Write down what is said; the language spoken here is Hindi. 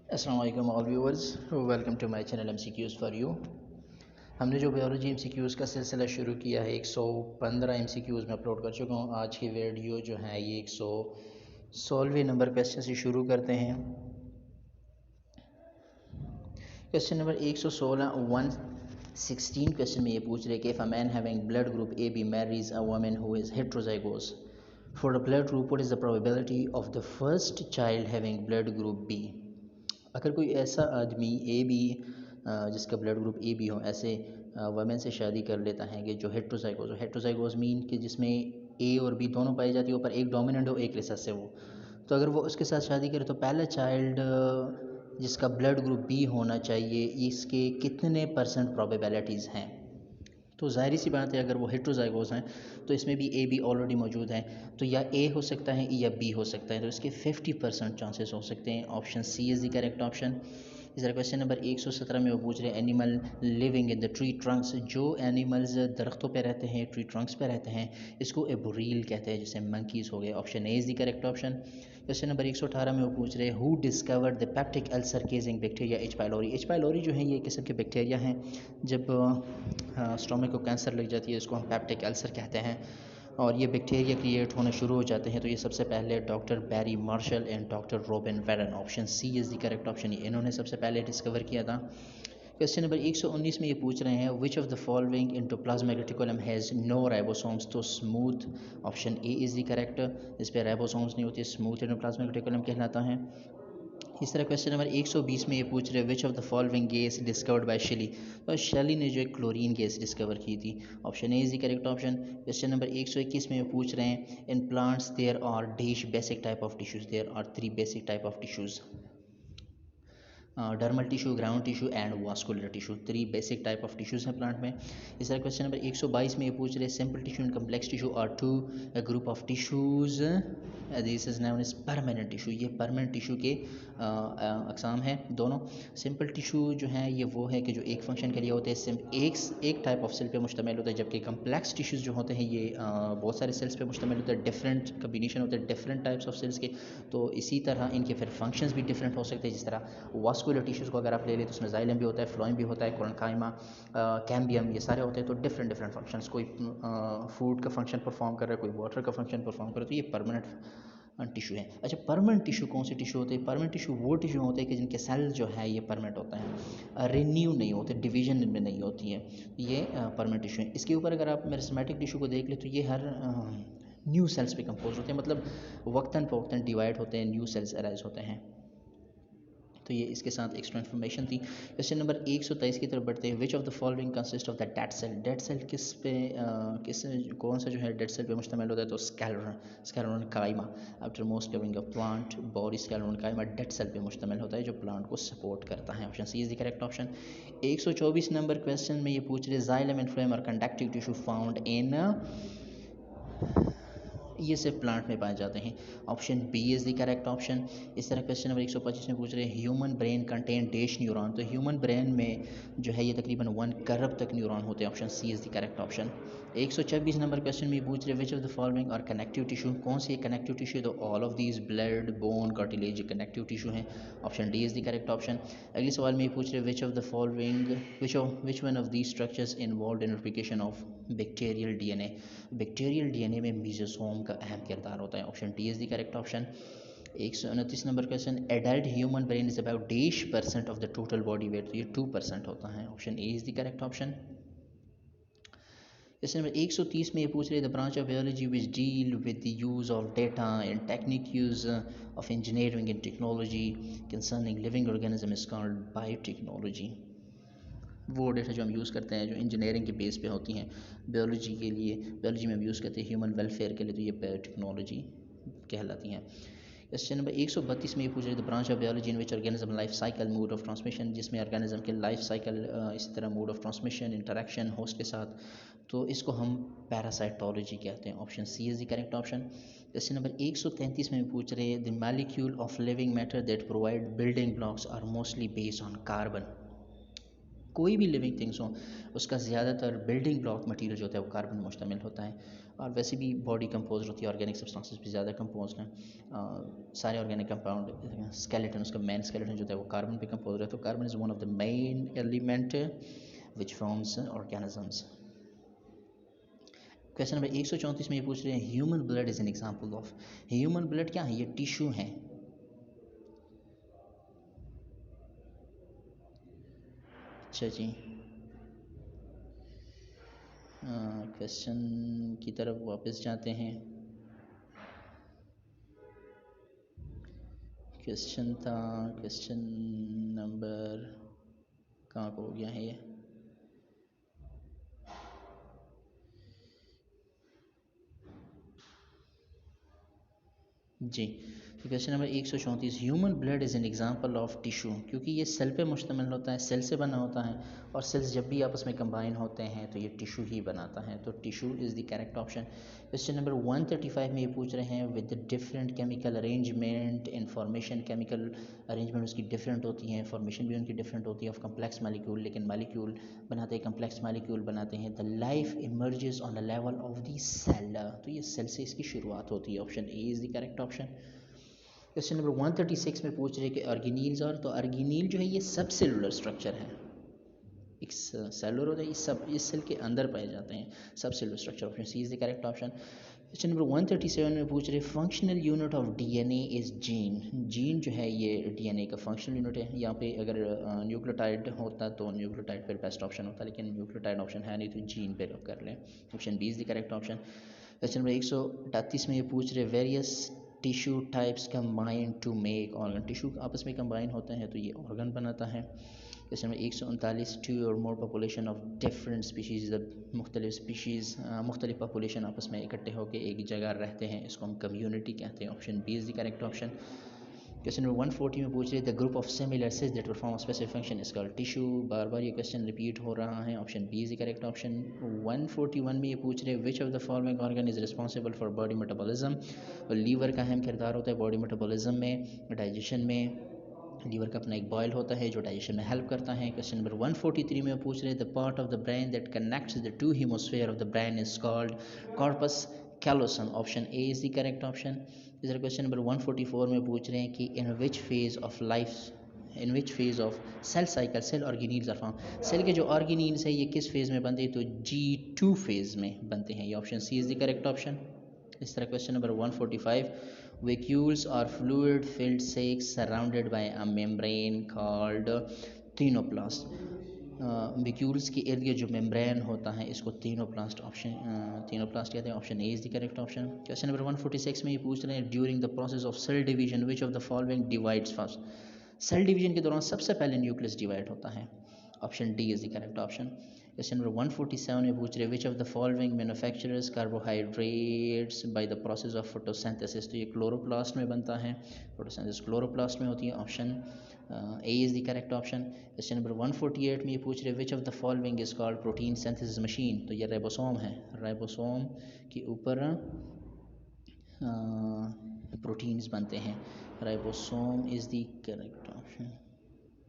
अस्सलाम वालेकुम all viewers, welcome to my channel MCQs for you. हमने जो बायोलॉजी MCQs का सिलसिला शुरू किया है 115 MCQs में अपलोड कर चुका हूँ। आज की वीडियो जो है ये 116वें नंबर क्वेश्चन से शुरू करते हैं। क्वेश्चन नंबर 116 116 क्वेश्चन में ये पूछ रहे कि if a man having blood group AB marries a woman who is heterozygous for a blood group, what is the probability of the first child having blood group B। अगर कोई ऐसा आदमी ए बी जिसका ब्लड ग्रुप ए बी हो, ऐसे वमेन से शादी कर लेता है कि जो हेट्रोजाइगोस मीन कि जिसमें ए और बी दोनों पाई जाती है, ऊपर एक डोमिनेंट हो एक रिसेसिव हो, तो अगर वो उसके साथ शादी करे तो पहला चाइल्ड जिसका ब्लड ग्रुप बी होना चाहिए, इसके कितने परसेंट प्रोबेबिलिटीज़ हैं। तो ज़ाहिर सी बात है अगर वो हेट्रोजाइगोस हैं तो इसमें भी ए बी ऑलरेडी मौजूद है, तो या ए हो सकता है या बी हो सकता है, तो इसके 50% चांसेस हो सकते हैं। Option C is the correct option. इस तरह क्वेश्चन नंबर 117 में वो पूछ रहे हैं animal living in the tree Trunks, जो एनिमल्स दरख्तों पे रहते हैं, ट्री ट्रंक्स पे रहते हैं, इसको एबोरील कहते हैं, जैसे मंकीज़ हो गए। Option A is the correct option. Question number 118 में वो पूछ रहे हैं who discovered the peptic ulcer causing bacteria H pylori. H pylori जो है ये किस्म के बैक्टीरिया हैं, जब स्टोमक को कैंसर लग जाती है इसको हम पेप्टिक अल्सर कहते हैं, और ये बैक्टीरिया क्रिएट होना शुरू हो जाते हैं। तो ये सबसे पहले doctor Barry Marshall and doctor Robin Warren, option C is the correct option, इन्होंने सबसे पहले डिस्कवर किया था। क्वेश्चन नंबर 119 में ये पूछ रहे हैं which of the following endoplasmic reticulum has no ribosomes, तो smooth option A is the correct. इस पर राइबोसोम्स नहीं होती, स्मूथ इंटोप्लाज्मिक रेटिकुलम कहलाता है। इस तरह क्वेश्चन नंबर 120 में ये पूछ रहे हैं which of the following gas discovered by Scheele, तो शेली ने जो एक क्लोरीन गैस डिस्कवर की थी। Option A is the correct option. Question number 121 में ये पूछ रहे हैं in plants there are dash basic type of tissues, there are 3 basic type of tissues, dermal tissue, ground tissue and vascular tissue, 3 basic type of tissues हैं प्लांट में। इस तरह क्वेश्चन नंबर 122 में ये पूछ रहे simple tissue and complex tissue are two group of tissues, this is known as permanent tissue, ये परमानेंट टिश्यू के अकसाम हैं दोनों। सिंपल टिश्यू जो है ये वो है कि जो एक फंक्शन के लिए होते हैं, एक टाइप ऑफ सेल पे मुश्तमिल होता है, जबकि कम्प्लेक्स टिश्यूज़ जो होते हैं ये बहुत सारे सेल्स पे मुश्तमिल होते हैं, डिफरेंट कम्बिनेशन होते हैं डिफरेंट टाइप्स ऑफ सेल्स के। तो इसी तरह इनके फिर फंक्शंस भी डिफरेंट हो सकते हैं। जिस तरह वास्कुलर टिश्यूज़ को अगर आप ले लें तो उसमें जाइलम भी होता है, फ्लोएम भी होता है, कोरेन्काइमा, कैम्बियम, ये सारे होते हैं। तो डिफरेंट डिफरेंट फंक्शंस, कोई फूड का फंक्शन परफॉर्म कर रहा है, कोई वाटर का फंक्शन परफॉर्म कर रहा है, तो ये परमानेंट टिश्यू है। अच्छा, परमानेंट टिश्यू कौन से टिश्यू होते हैं? परमानेंट टिश्यू वो टिश्यू होते हैं कि जिनके सेल जो है ये परमानेंट होते हैं, रिन्यू नहीं होते, डिवीजन इनमें नहीं होती है, ये परमानेंट टिश्यू है। इसके ऊपर अगर आप मेरिस्टेमेटिक टिश्यू को देख लें तो ये हर न्यू सेल्स पे कंपोज होते हैं, मतलब वक्तन फ़वक्तन डिवाइड होते हैं, न्यू सेल्स अराइज होते हैं। तो ये इसके साथ एक्स्ट्रा इन्फॉर्मेशन थी। क्वेश्चन नंबर 123 की तरफ बढ़ते हैं which of the following consist of the dead cell. Dead cell किस पे कौन सा जो है डेड सेल पे मुश्तमिल होता है? तो sclerenchyma, after most covering of plant body sclerenchyma dead cell पे मुश्तमिल होता है जो प्लांट को सपोर्ट करता है। Option C is the correct option. 124 number question में ये पूछ रहे जाइलम एंड फ्लोएम और कंडक्टिव टिश्यू फाउंड इन, ये सिर्फ प्लांट में पाए जाते हैं। Option B is the correct option. इस तरह क्वेश्चन नंबर 125 में पूछ रहे हैं human brain contain dash neuron, तो ह्यूमन ब्रेन में जो है ये तकरीबन 1 करोड़ तक न्यूरॉन होते हैं। Option C is the correct option. 126 number question में पूछ रहे which of the following are connective tissue, कौन सी कनेक्टिव टिश्यू? तो all of these blood bone cartilage connective tissue हैं। Option D is the correct option. अगले सवाल में पूछ रहे which of the following which one of these structures involve in replication of bacterial DNA। Bacterial DNA में मीजोसोम का अहम किरदार होता है। Option D is the correct option. 129 number question adult human brain is about dash % of the total body weight, तो ये 2% होता है। Option A is the correct option. Question number 130 में ये पूछ रहे the branch of biology which deal with the use of data and technique use of engineering and technology concerning living organism is called biotechnology. वो डेटा जो हम यूज़ करते हैं जो इंजीनियरिंग के बेस पे होती हैं बायोलॉजी के लिए, बायोलॉजी में हम यूज़ करते हैं ह्यूमन वेलफेयर के लिए, तो ये बायोटेक्नोलॉजी कहलाती हैं। क्वेश्चन नंबर 132 में ये पूछ रहे थे branch of biology in which organism life cycle mode of transmission, जिसमें ऑर्गेनिज्म के लाइफ साइकिल इसी तरह mode of transmission interaction host के साथ, तो इसको हम पैरासाइटोलॉजी कहते हैं। Option C is the correct option. Question number 133 में पूछ रहे हैं the molecule of living matter that provide building blocks are mostly based on carbon. कोई भी लिविंग थिंग्स हो उसका ज़्यादातर बिल्डिंग ब्लॉक मटेरियल जो होता है वो कार्बन मुश्तमिल होता है। और वैसे भी बॉडी कंपोज होती है ऑर्गेनिक सब्सटेंसेस भी ज़्यादा कंपोज हैं। सारे ऑर्गेनिक कंपाउंड स्केलेटन, उसका मेन स्केलेटन जो है वो कार्बन पे कंपोज है, तो carbon is one of the main element which forms organisms. Question number 134 में ये पूछ रहे हैं human blood is an example of. Human blood क्या है? ये टिश्यू है। अच्छा जी, क्वेश्चन की तरफ वापस जाते हैं। क्वेश्चन था, क्वेश्चन नंबर कहाँ को हो गया है ये? जी, तो question number 134 human blood is an example of tissue, क्योंकि ये सेल पे मुश्तमिल होता है, सेल से बना होता है, और सेल्स जब भी आपस में कंबाइन होते हैं तो ये टिश्यू ही बनाता है, तो tissue is the correct option. Question number 135 में ये पूछ रहे हैं with different chemical arrangement information, chemical arrangement उसकी डिफरेंट होती है, इन्फॉर्मेशन भी उनकी डिफरेंट होती है ऑफ कम्प्लेक्स मालिक्यूल, लेकिन मालिक्यूल बनाते हैं, कम्प्लेक्स मालिक्यूल बनाते हैं। The life emerges on the level of the cell, तो ये सेल से इसकी शुरुआत होती है, option A is the correct option. Question number 136 में पूछ रहे हैं कि ऑर्गेनील्स, और तो ऑर्गेनील जो है ये सब सेलुलर स्ट्रक्चर है, एक सेलुलर होता है, ये सब इस सेल के अंदर पाए जाते हैं, subcellular structure, option C is the correct option. Question number 137 में पूछ रहे functional unit of DNA is gene. Gene जो है ये डीएनए का फंक्शनल यूनिट है। यहाँ पे अगर न्यूक्लियोटाइड होता तो न्यूक्लियोटाइड पर बेस्ट ऑप्शन होता, लेकिन न्यूक्लियोटाइड ऑप्शन है नहीं, तो जीन पे कर लें, option B is the correct option. Question number 138 में ये पूछ रहे various tissue types combine to make organ. Tissue आपस में कंबाइन होते हैं तो ये ऑर्गन बनाता है। क्वेश्चन नंबर 139 टू और more population of different species, मुख्तलिफ स्पीशीज़ मुख्तलिफ पॉपुलेशन आपस में इकट्ठे होकर एक जगह रहते हैं, इसको हम कम्यूनिटी कहते हैं, option B is the correct option. Question number 140 में पूछ रहे the group of similar cells that perform a specific function is called tissue. बार बार ये क्वेश्चन रिपीट हो रहा है, option B is the correct option. 141 में ये पूछ रहे which of the following organ is responsible for body metabolism. और लीवर का अहम किरदार होता है बॉडी मेटाबॉलिज्म में, डाइजेशन में। लीवर का अपना एक बॉयल होता है जो डाइजेशन में हेल्प करता है। क्वेश्चन नंबर 143 में पूछ रहे the part of the brain that connects the two hemisphere of the brain is called corpus callosum, option A is the correct option. इस तरह क्वेश्चन नंबर 144 में पूछ रहे हैं कि in which phase of cell cycle cell organelles are form. Cell के जो ऑर्गेनील्स है ये किस फेज में बनते हैं, तो G2 फेज में बनते हैं, ये option C is the correct option. इस तरह question number 145 vacuoles are fluid filled sacs surrounded by a membrane called thenoplast। Vacuoles के इर्द गिर्द जो मेम्ब्रेन होता है इसको थीनोप्लास्ट कहते हैं, option A is the correct option. Question number 146 में ये पूछ रहे हैं during the process of cell division which of the following divides first. Cell division के दौरान सबसे पहले न्यूक्लियस डिवाइड होता है, option D is the correct option. Question number 147 में पूछ रहे which of the following manufacturers carbohydrates by the process of photosynthesis. तो ये क्लोरोप्लास्ट में बनता है, फोटोसिंथेसिस क्लोरोप्लास्ट में होती है, option A is the correct option. Question number 148 में ये पूछ रहे which of the following is called protein synthesis machine. तो ये राइबोसोम है, राइबोसोम के ऊपर प्रोटीन्स बनते हैं, ribosome is the correct option.